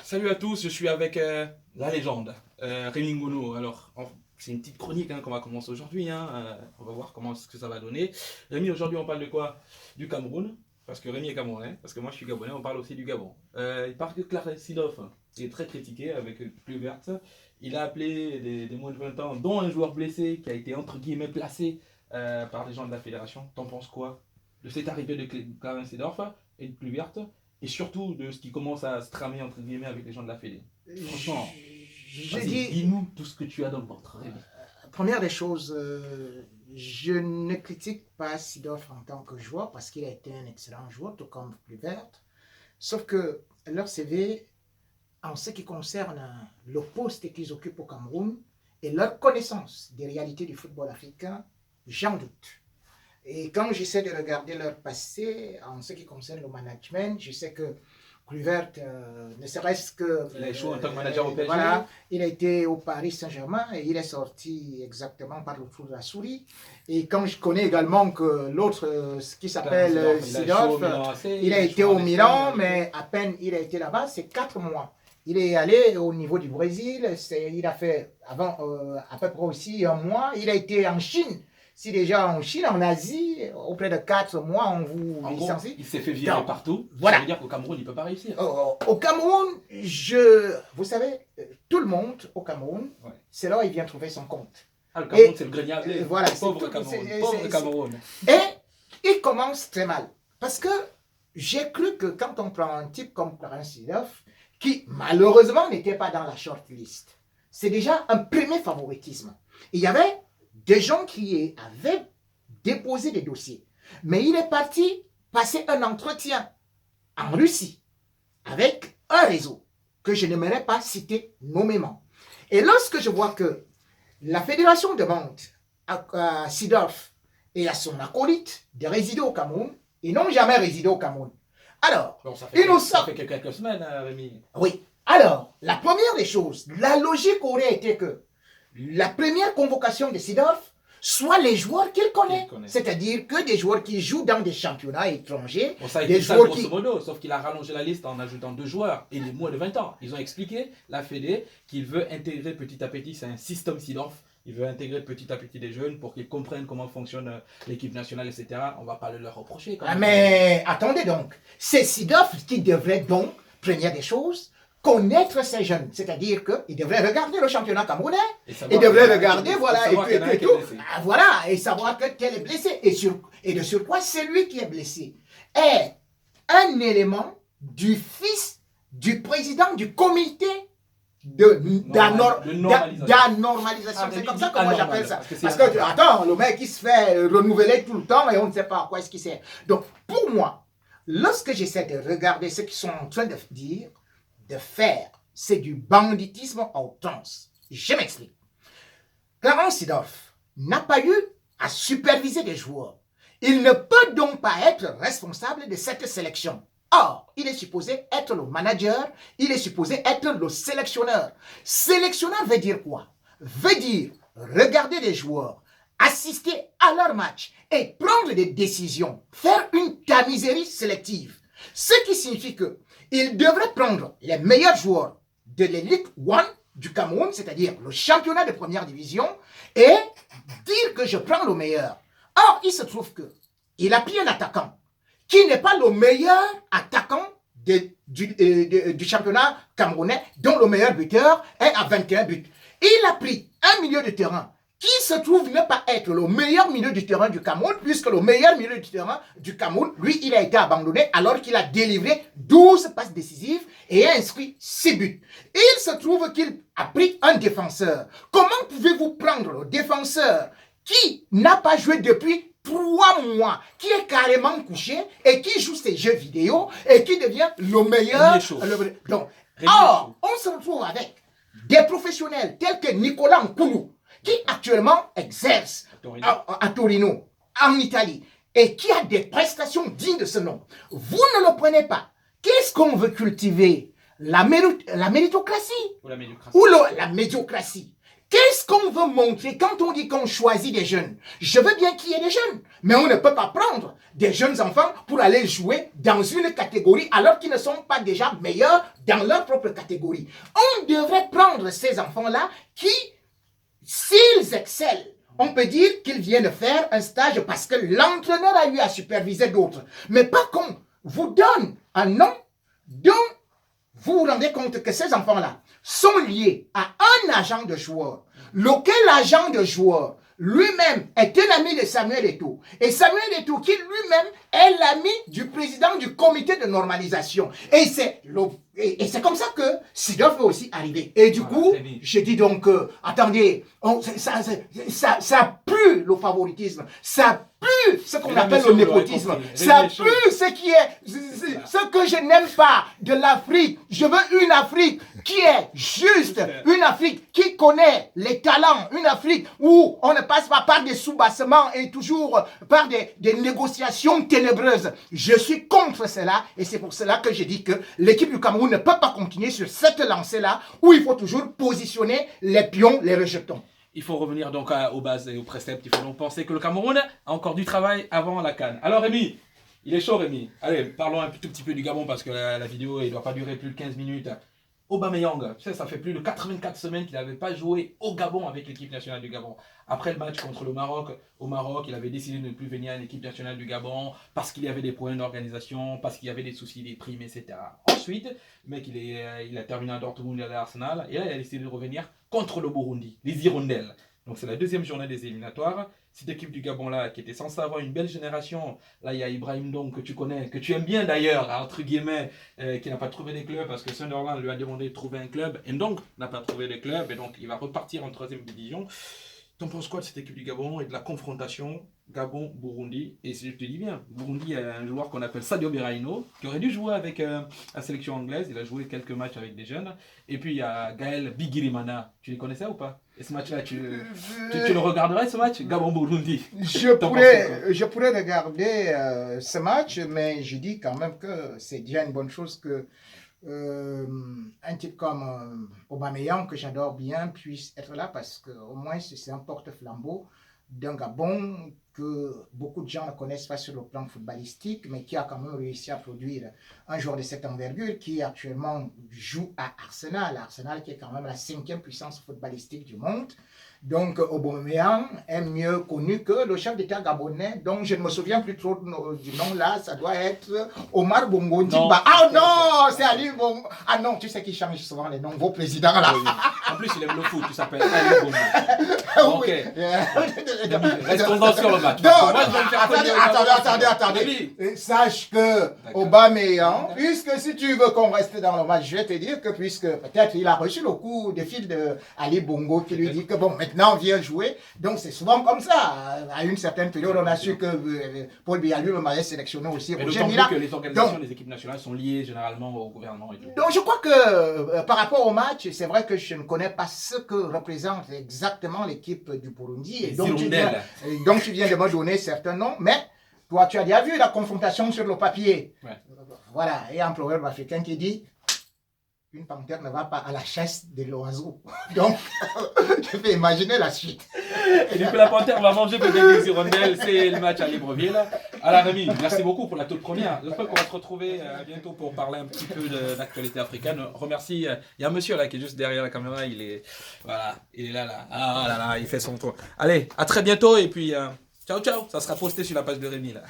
Salut à tous, je suis avec la légende, Rémi Ngono. Alors, c'est une petite chronique qu'on va commencer aujourd'hui. On va voir comment ce que ça va donner. Rémi, aujourd'hui, on parle de quoi? Du Cameroun, parce que Rémi est camerounais, parce que moi je suis gabonais, on parle aussi du Gabon. Il parle que Clarence Seedorf est très critiqué avec plus verte. Il a appelé des moins de 20 ans, dont un joueur blessé qui a été entre guillemets placé par des gens de la fédération. T'en penses quoi de cette arrivée de Clarence Seedorf et de plus verte? Et surtout de ce qui commence à se tramer entre guillemets avec les gens de la Fédé. Franchement, dis-nous tout ce que tu as dans le ventre. Première des choses, je ne critique pas Seedorf en tant que joueur parce qu'il a été un excellent joueur, tout comme Kluivert. Sauf que leur CV, en ce qui concerne le poste qu'ils occupent au Cameroun et leur connaissance des réalités du football africain, j'en doute. Et quand j'essaie de regarder leur passé, en ce qui concerne le management, je sais que Kluivert, ne serait-ce que... Il a échoué en tant que manager au PSG. Voilà, il a été au Paris Saint-Germain et il est sorti exactement par le trou de la souris. Et quand je connais également que l'autre, ce qui s'appelle Seedorf, il a été au Milan, mais à peine il a été là-bas, c'est 4 mois. Il est allé au niveau du Brésil, il a fait avant à peu près aussi un mois, il a été en Chine. Si déjà en Chine, en Asie, auprès de 4 mois, on vous licencie. Il s'est fait virer partout. Voilà. Ça veut dire qu'au Cameroun, il ne peut pas réussir. Au Cameroun, vous savez, tout le monde au Cameroun, c'est là où il vient trouver son compte. Ah, le Cameroun, c'est le grenier. Voilà, pauvre Cameroun. Et il commence très mal. Parce que j'ai cru que quand on prend un type comme Clarence Seedorf, qui malheureusement n'était pas dans la shortlist, c'est déjà un premier favoritisme. Il y avait des gens qui avaient déposé des dossiers. Mais il est parti passer un entretien en Russie avec un réseau que je n'aimerais pas citer nommément. Et lorsque je vois que la fédération demande à Seedorf et à son acolyte de résider au Cameroun, ils n'ont jamais résidé au Cameroun. Alors, bon, ça fait quelques semaines, Rémi. Oui. Alors, la première des choses, la logique aurait été que la première convocation de Seedorf soit les joueurs qu'il connaît. C'est-à-dire que des joueurs qui jouent dans des championnats étrangers. Bon, ça a été ça grosso modo, sauf qu'il a rallongé la liste en ajoutant 2 joueurs et les moins de 20 ans. Ils ont expliqué, la Fédé, qu'il veut intégrer petit à petit, c'est un système Seedorf, il veut intégrer petit à petit des jeunes pour qu'ils comprennent comment fonctionne l'équipe nationale, etc. On ne va pas le leur reprocher. Quand même. Mais attendez donc, c'est Seedorf qui devrait donc, première des choses, connaître ces jeunes, c'est-à-dire qu'il devrait regarder le championnat camerounais, il devrait regarder, voilà, et tout, voilà, et savoir que tel est blessé, et de surcroît, celui qui est blessé est un élément du fils du président du comité de normalisation. C'est comme ça que moi j'appelle ça. Parce que, attends, le mec il se fait renouveler tout le temps et on ne sait pas à quoi est-ce qu'il sert. Donc, pour moi, lorsque j'essaie de regarder ce qu'ils sont en train de dire, de faire, c'est du banditisme à outrance. Je m'explique. Clarence Seedorf n'a pas eu à superviser des joueurs. Il ne peut donc pas être responsable de cette sélection. Or, il est supposé être le manager, il est supposé être le sélectionneur. Sélectionneur veut dire quoi? Veut dire regarder les joueurs, assister à leur match et prendre des décisions, faire une tamiserie sélective. Ce qui signifie que il devrait prendre les meilleurs joueurs de l'élite 1 du Cameroun, c'est-à-dire le championnat de première division, et dire que je prends le meilleur. Or, il se trouve que il a pris un attaquant qui n'est pas le meilleur attaquant du championnat camerounais, dont le meilleur buteur est à 21 buts. Il a pris un milieu de terrain qui se trouve ne pas être le meilleur milieu du terrain du Cameroun, puisque le meilleur milieu du terrain du Cameroun, lui, il a été abandonné alors qu'il a délivré 12 passes décisives et a inscrit 6 buts. Il se trouve qu'il a pris un défenseur. Comment pouvez-vous prendre le défenseur qui n'a pas joué depuis 3 mois, qui est carrément couché et qui joue ses jeux vidéo et qui devient le meilleur. Donc, or, on se retrouve avec des professionnels tels que Nicolas Nkoulou, qui actuellement exerce à Torino, en Italie, et qui a des prestations dignes de ce nom. Vous ne le prenez pas. Qu'est-ce qu'on veut cultiver? La méritocratie ou la médiocratie? Quelle qu'est-ce qu'on veut montrer quand on dit qu'on choisit des jeunes? Je veux bien qu'il y ait des jeunes, mais on ne peut pas prendre des jeunes enfants pour aller jouer dans une catégorie alors qu'ils ne sont pas déjà meilleurs dans leur propre catégorie. On devrait prendre ces enfants-là qui, s'ils excellent, on peut dire qu'ils viennent faire un stage parce que l'entraîneur a eu à superviser d'autres. Mais pas qu'on vous donne un nom dont vous vous rendez compte que ces enfants-là sont liés à un agent de joueur, lequel agent de joueur lui-même est un ami de Samuel Eto'o. Et Samuel Eto'o qui lui-même est l'ami du président du comité de normalisation. Et c'est comme ça que Seedorf est aussi arrivé. Et du coup, je dis donc, attendez, ça pue le favoritisme, ça pue ce qu'on appelle le népotisme, ça pue ce qui est, ce que je n'aime pas de l'Afrique. Je veux une Afrique qui est juste, une Afrique qui connaît les talents, une Afrique où on ne passe pas par des sous-bassements et toujours par des négociations ténébreuses. Je suis contre cela et c'est pour cela que je dis que l'équipe du Cameroun ne peut pas continuer sur cette lancée-là où il faut toujours positionner les pions, les rejetons. Il faut revenir donc aux bases et aux préceptes. Il faut donc penser que le Cameroun a encore du travail avant la CAN. Alors Rémi, il est chaud Rémi. Allez, parlons un tout petit peu du Gabon parce que la vidéo ne doit pas durer plus de 15 minutes. Aubameyang, tu sais, ça fait plus de 84 semaines qu'il n'avait pas joué au Gabon avec l'équipe nationale du Gabon. Après le match contre le Maroc, au Maroc, il avait décidé de ne plus venir à l'équipe nationale du Gabon parce qu'il y avait des problèmes d'organisation, parce qu'il y avait des soucis des primes, etc. Ensuite, le mec, il a terminé à Dortmund et à Arsenal, et là, il a décidé de revenir contre le Burundi, les Hirondelles. Donc c'est la deuxième journée des éliminatoires. Cette équipe du Gabon-là, qui était censée avoir une belle génération, là il y a Ibrahim Dong que tu connais, que tu aimes bien d'ailleurs, entre guillemets, qui n'a pas trouvé des clubs parce que Sunderland lui a demandé de trouver un club, et donc n'a pas trouvé de club, et donc il va repartir en troisième division. T'en penses quoi de cette équipe du Gabon et de la confrontation Gabon-Burundi? Et si je te dis bien, Burundi a un joueur qu'on appelle Sadio Berahino, qui aurait dû jouer avec la sélection anglaise, il a joué quelques matchs avec des jeunes. Et puis il y a Gaël Bigirimana, tu les connaissais ou pas? Et ce match-là, tu le regarderais ce match, Gabon-Burundi? Je pourrais regarder ce match, mais je dis quand même que c'est déjà une bonne chose que un type comme Aubameyang, que j'adore bien, puisse être là parce qu'au moins c'est un porte-flambeau d'un Gabon que beaucoup de gens ne connaissent pas sur le plan footballistique, mais qui a quand même réussi à produire un joueur de cette envergure qui actuellement joue à Arsenal. Arsenal qui est quand même la 5e puissance footballistique du monde. Donc Aubameyang est mieux connu que le chef d'État gabonais, dont je ne me souviens plus trop du nom là, ça doit être Omar Bongo Ndimba. Ah non, c'est Ali Bongo. Ah non, tu sais qu'il change souvent les noms, vos présidents là. Oui. En plus, il aime le foot, tu s'appelles Ali Bongo. Ok. Restons sur le match. Attendez. Sache que Aubameyang, puisque si tu veux qu'on reste dans le match, je vais te dire que puisque peut-être il a reçu le coup de fil de Ali Bongo qui lui dit que bon, maintenant viens jouer. Donc c'est souvent comme ça. À une certaine période, on a su que Paul Biya lui-même avait sélectionné aussi Roger Mila. Que les organisations des équipes nationales sont liées généralement au gouvernement et tout. Donc je crois que par rapport au match, c'est vrai que je ne connais pas ce que représente exactement l'équipe du Burundi. Et donc tu viens de me donner certains noms, mais toi tu as déjà vu la confrontation sur le papier. Ouais. Voilà, et un proverbe africain qui dit une panthère ne va pas à la chasse de l'oiseau. Donc, je peux imaginer la suite. Et du coup, la panthère va manger peut-être des hirondelles. C'est le match à Libreville. Alors, Rémi, merci beaucoup pour la toute première. J'espère qu'on va se retrouver bientôt pour parler un petit peu d'actualité africaine. Remercie. Il y a un monsieur là qui est juste derrière la caméra. Il est là. Ah là là, il fait son tour. Allez, à très bientôt et puis ciao. Ça sera posté sur la page de Rémi là.